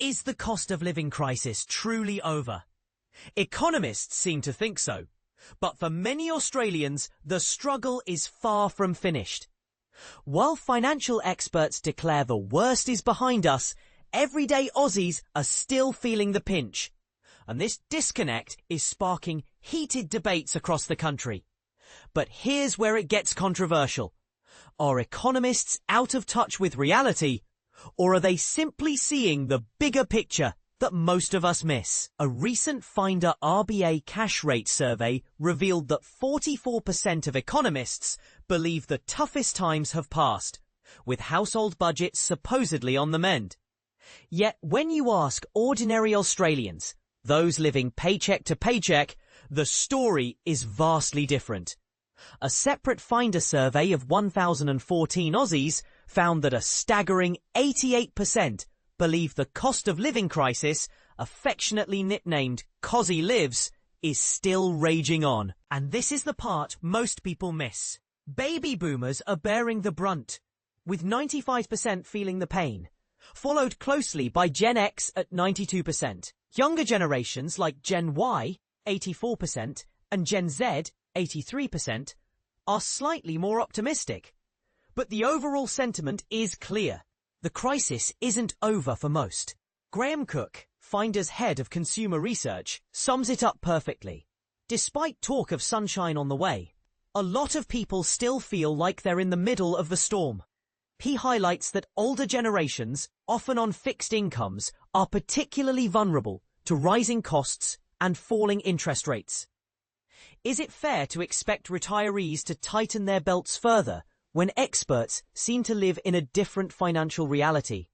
Is the cost of living crisis truly over? Economists seem to think so, but for many Australians, the struggle is far from finished. While financial experts declare the worst is behind us, everyday Aussies are still feeling the pinch. And this disconnect is sparking heated debates across the country. But here's where it gets controversial. Are economists out of touch with reality, or are they simply seeing the bigger picture that most of us miss? A recent Finder RBA cash rate survey revealed that 44% of economists believe the toughest times have passed, with household budgets supposedly on the mend. Yet when you ask ordinary Australians, those living paycheck to paycheck, the story is vastly different. A separate Finder survey of 1,014 Aussies found that a staggering 88% believe the cost of living crisis, affectionately nicknamed Cozzy Lives, is still raging on. And this is the part most people miss. Baby boomers are bearing the brunt, with 95% feeling the pain, followed closely by Gen X at 92%. Younger generations like Gen Y, 84%, and Gen Z, 83%, are slightly more optimistic. But the overall sentiment is clear. The crisis isn't over for most. Graham Cook, Finder's head of consumer research, sums it up perfectly. Despite talk of sunshine on the way, a lot of people still feel like they're in the middle of the storm. He highlights that older generations, often on fixed incomes, are particularly vulnerable to rising costs and falling interest rates. Is it fair to expect retirees to tighten their belts further when experts seem to live in a different financial reality?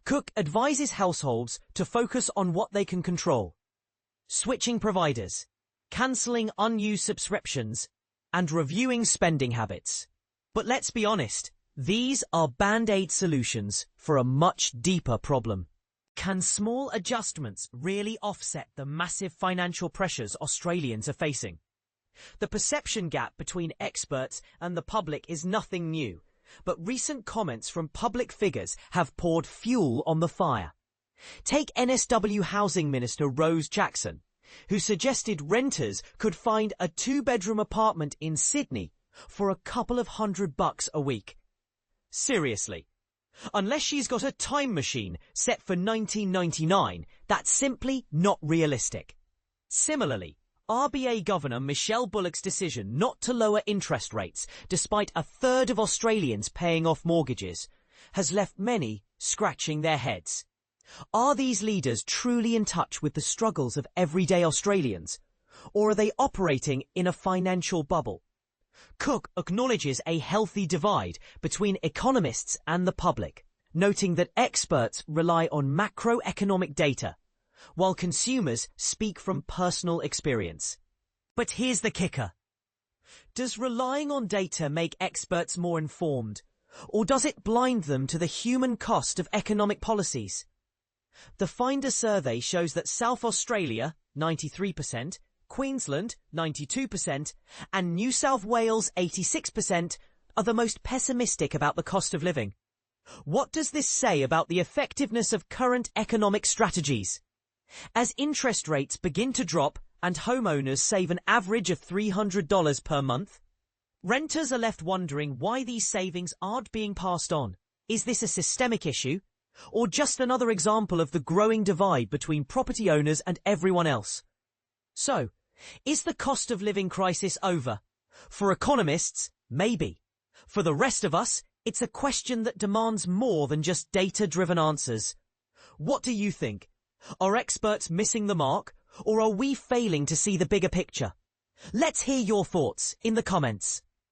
Cook advises households to focus on what they can control: switching providers, cancelling unused subscriptions, and reviewing spending habits. But let's be honest, these are band-aid solutions for a much deeper problem. Can small adjustments really offset the massive financial pressures Australians are facing? The perception gap between experts and the public is nothing new, but recent comments from public figures have poured fuel on the fire. Take NSW Housing Minister Rose Jackson, who suggested renters could find a two-bedroom apartment in Sydney for a couple of $100 a week. Seriously. Unless she's got a time machine set for 1999, that's simply not realistic. Similarly, RBA Governor Michelle Bullock's decision not to lower interest rates, despite a third of Australians paying off mortgages, has left many scratching their heads. Are these leaders truly in touch with the struggles of everyday Australians, or are they operating in a financial bubble? Cook acknowledges a healthy divide between economists and the public, noting that experts rely on macroeconomic data, while consumers speak from personal experience. But here's the kicker. Does relying on data make experts more informed, or does it blind them to the human cost of economic policies? The Finder survey shows that South Australia, 93%, Queensland, 92%, and New South Wales, 86%, are the most pessimistic about the cost of living. What does this say about the effectiveness of current economic strategies? As interest rates begin to drop and homeowners save an average of $300 per month, renters are left wondering why these savings aren't being passed on. Is this a systemic issue, or just another example of the growing divide between property owners and everyone else? So, is the cost of living crisis over? For economists, maybe. For the rest of us, it's a question that demands more than just data-driven answers. What do you think? Are experts missing the mark, or are we failing to see the bigger picture? Let's hear your thoughts in the comments.